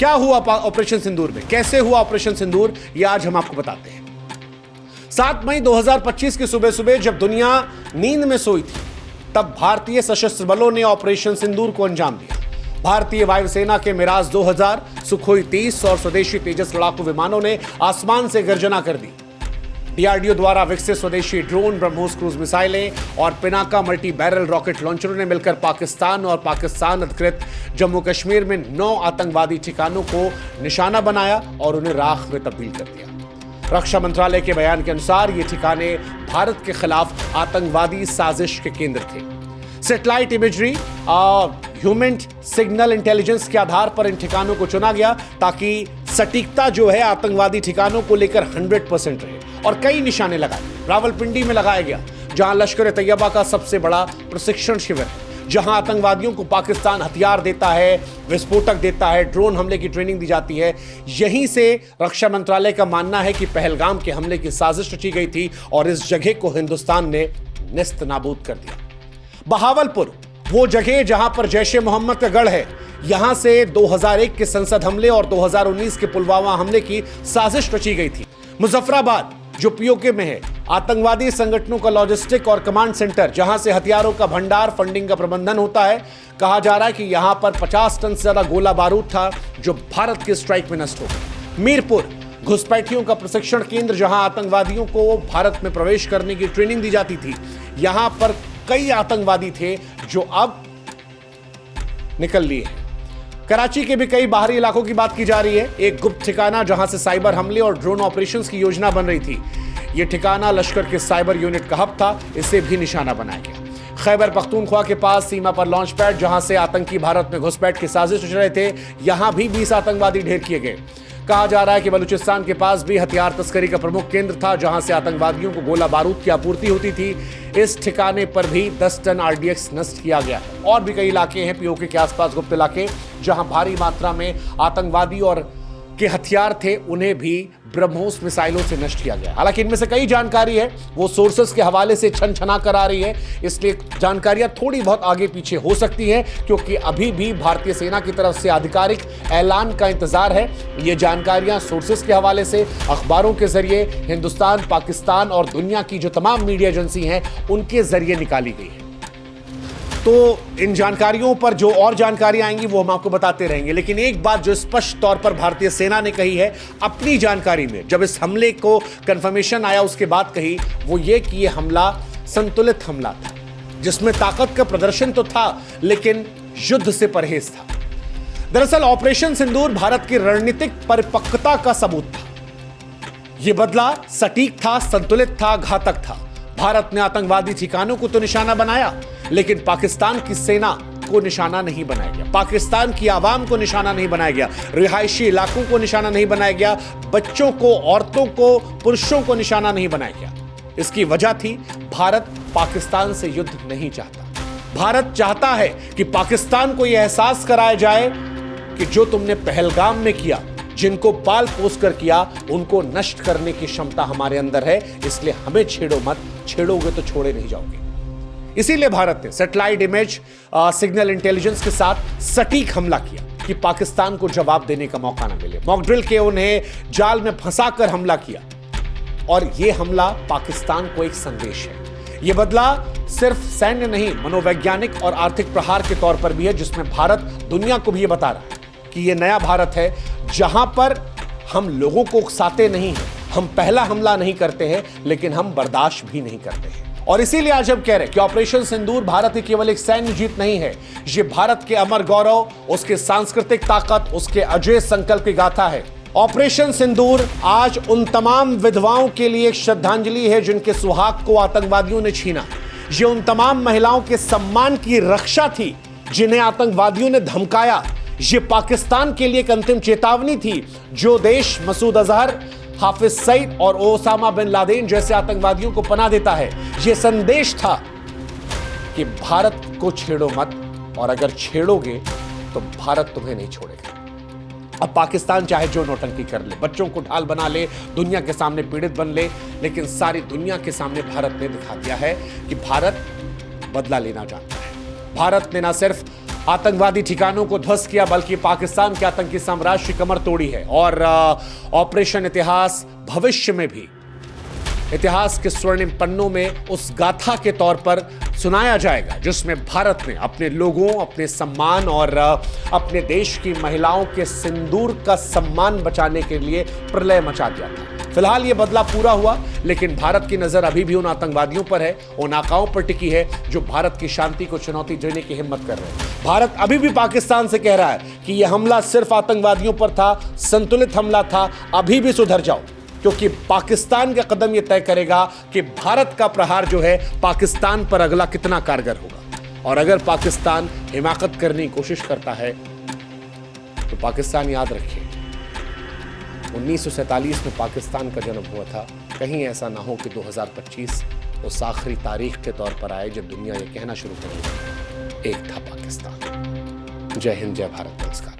क्या हुआ ऑपरेशन सिंदूर में, कैसे हुआ ऑपरेशन सिंदूर, यह आज हम आपको बताते हैं। 7 मई 2025 की सुबह सुबह जब दुनिया नींद में सोई थी, तब भारतीय सशस्त्र बलों ने ऑपरेशन सिंदूर को अंजाम दिया। भारतीय वायुसेना के मिराज 2000, सुखोई 30 और स्वदेशी तेजस लड़ाकू विमानों ने आसमान से गर्जना कर दी। डीआरडीओ द्वारा विकसित स्वदेशी ड्रोन, ब्रह्मोस क्रूज मिसाइलें और पिनाका मल्टी बैरल रॉकेट लॉन्चरों ने मिलकर पाकिस्तान और पाकिस्तान अधिकृत जम्मू कश्मीर में 9 आतंकवादी ठिकानों को निशाना बनाया और उन्हें राख में तब्दील कर दिया। रक्षा मंत्रालय के बयान के अनुसार ये ठिकाने भारत के खिलाफ आतंकवादी साजिश के केंद्र थे। सैटेलाइट इमेजरी और ह्यूमन सिग्नल इंटेलिजेंस के आधार पर इन ठिकानों को चुना गया ताकि सटीकता जो है आतंकवादी ठिकानों को लेकर 100% रहे। और कई निशाने लगाए। रावलपिंडी में लगाया गया, जहां लश्कर तैयबा का सबसे बड़ा प्रशिक्षण शिविर है, जहां आतंकवादियों को पाकिस्तान हथियार देता है, विस्फोटक देता है, ड्रोन हमले की ट्रेनिंग दी जाती है। यहीं से रक्षा मंत्रालय का मानना है कि पहलगाम के हमले की साजिश रची गई थी और इस जगह को हिंदुस्तान ने नेस्त नाबूद कर दिया। बहावलपुर, वो जगह जहां पर जैश ए मोहम्मद का गढ़ है, यहां से 2001 के संसद हमले और 2019 के पुलवामा हमले की साजिश रची गई थी। मुजफ्फराबाद, जो पीओके में है, आतंकवादी संगठनों का लॉजिस्टिक और कमांड सेंटर, जहां से हथियारों का भंडार, फंडिंग का प्रबंधन होता है। कहा जा रहा है कि यहां पर 50 टन से ज्यादा गोला बारूद था जो भारत के स्ट्राइक में नष्ट हो गया। मीरपुर, घुसपैठियों का प्रशिक्षण केंद्र, जहां आतंकवादियों को भारत में प्रवेश करने की ट्रेनिंग दी जाती थी। यहां पर कई आतंकवादी थे जो अब निकल लिए हैं। कराची के भी कई बाहरी इलाकों की बात की जा रही है। एक गुप्त ठिकाना जहां से साइबर हमले और ड्रोन ऑपरेशंस की योजना बन रही थी। यह ठिकाना लश्कर के साइबर यूनिट का हब था, इसे भी निशाना बनाया गया। खैबर पख्तूनख्वा के पास सीमा पर लॉन्च पैड, जहां से आतंकी भारत में घुसपैठ की साजिश रच रहे थे, यहां भी 20 आतंकवादी ढेर किए गए। कहा जा रहा है कि बलूचिस्तान के पास भी हथियार तस्करी का प्रमुख केंद्र था, जहां से आतंकवादियों को गोला बारूद की आपूर्ति होती थी। इस ठिकाने पर भी 10 टन आरडीएक्स नष्ट किया गया। और भी कई इलाके हैं पीओके के आसपास, गुप्त इलाके, जहां भारी मात्रा में आतंकवादी और के हथियार थे, उन्हें भी ब्रह्मोस मिसाइलों से नष्ट किया गया। हालांकि इनमें से कई जानकारी है वो सोर्सेस के हवाले से छन छना कर आ रही है, इसलिए जानकारियां थोड़ी बहुत आगे पीछे हो सकती हैं, क्योंकि अभी भी भारतीय सेना की तरफ से आधिकारिक ऐलान का इंतजार है। ये जानकारियां सोर्सेस के हवाले से अखबारों के जरिए, हिंदुस्तान, पाकिस्तान और दुनिया की जो तमाम मीडिया एजेंसी हैं उनके जरिए निकाली गई है। तो इन जानकारियों पर जो और जानकारियां आएंगी वो हम आपको बताते रहेंगे। लेकिन एक बात जो स्पष्ट तौर पर भारतीय सेना ने कही है अपनी जानकारी में, जब इस हमले को कंफर्मेशन आया उसके बाद कही, वो ये कि ये हमला संतुलित हमला था, जिसमें ताकत का प्रदर्शन तो था लेकिन युद्ध से परहेज था। दरअसल ऑपरेशन सिंदूर भारत की रणनीतिक परिपक्वता का सबूत था। यह बदला सटीक था, संतुलित था, घातक था। भारत ने आतंकवादी ठिकानों को तो निशाना बनाया, लेकिन पाकिस्तान की सेना को निशाना नहीं बनाया गया, पाकिस्तान की आवाम को निशाना नहीं बनाया गया, रिहायशी इलाकों को निशाना नहीं बनाया गया, बच्चों को, औरतों को, पुरुषों को निशाना नहीं बनाया गया। इसकी वजह थी भारत पाकिस्तान से युद्ध नहीं चाहता। भारत चाहता है कि पाकिस्तान को यह एहसास कराया जाए कि जो तुमने पहलगाम में किया, जिनको पाल पोस कर किया, उनको नष्ट करने की क्षमता हमारे अंदर है, इसलिए हमें छेड़ो मत, छेड़ोगे तो छोड़े नहीं जाओगे। इसीलिए भारत ने सैटेलाइट इमेज, सिग्नल इंटेलिजेंस के साथ सटीक हमला किया कि पाकिस्तान को जवाब देने का मौका ना मिले। मॉक ड्रिल के उन्हें जाल में फंसाकर हमला किया और यह हमला पाकिस्तान को एक संदेश है। यह बदला सिर्फ सैन्य नहीं, मनोवैज्ञानिक और आर्थिक प्रहार के तौर पर भी है, जिसमें भारत दुनिया को भी यह बता रहा है कि यह नया भारत है, जहां पर हम लोगों को उकसाते नहीं हैं, हम पहला हमला नहीं करते हैं, लेकिन हम बर्दाश्त भी नहीं करते हैं। और इसीलिए आज हम कह रहे हैं कि ऑपरेशन सिंदूर भारत की केवल एक सैन्य जीत नहीं है, ये भारत के अमर गौरव, उसके सांस्कृतिक ताकत, उसके अजय संकल्प की गाथा है। ऑपरेशन सिंदूर आज उन तमाम विधवाओं के लिए एक श्रद्धांजलि है जिनके सुहाग को आतंकवादियों ने छीना। ये उन तमाम महिलाओं के सम्मान की रक्षा थी जिन्हें आतंकवादियों ने धमकाया। ये पाकिस्तान के लिए एक अंतिम चेतावनी थी, जो देश मसूद अजहर, हाफिज सईद और ओसामा बिन लादेन जैसे आतंकवादियों को पनाह देता है। यह संदेश था कि भारत को छेड़ो मत, और अगर छेड़ोगे तो भारत तुम्हें नहीं छोड़ेगा। अब पाकिस्तान चाहे जो नौटंकी कर ले, बच्चों को ढाल बना ले, दुनिया के सामने पीड़ित बन ले, लेकिन सारी दुनिया के सामने भारत ने दिखा दिया है कि भारत बदला लेना जानता है। भारत ने ना सिर्फ आतंकवादी ठिकानों को ध्वस्त किया, बल्कि पाकिस्तान के आतंकी साम्राज्य की कमर तोड़ी है। और ऑपरेशन इतिहास भविष्य में भी इतिहास के स्वर्णिम पन्नों में उस गाथा के तौर पर सुनाया जाएगा जिसमें भारत ने अपने लोगों, अपने सम्मान और अपने देश की महिलाओं के सिंदूर का सम्मान बचाने के लिए प्रलय मचा दिया था। फिलहाल यह बदला पूरा हुआ, लेकिन भारत की नजर अभी भी उन आतंकवादियों पर है, उन आकाओं पर टिकी है जो भारत की शांति को चुनौती देने की हिम्मत कर रहे हैं। भारत अभी भी पाकिस्तान से कह रहा है कि यह हमला सिर्फ आतंकवादियों पर था, संतुलित हमला था, अभी भी सुधर जाओ, क्योंकि पाकिस्तान का कदम यह तय करेगा कि भारत का प्रहार जो है पाकिस्तान पर अगला कितना कारगर होगा। और अगर पाकिस्तान हिमाकत करने की कोशिश करता है तो पाकिस्तान याद रखिए 1947 में पाकिस्तान का जन्म हुआ था। कहीं ऐसा ना हो कि 2025 उस आखिरी तारीख के तौर पर आए जब दुनिया ये कहना शुरू करेगी एक था पाकिस्तान। जय हिंद, जय भारत, नमस्कार।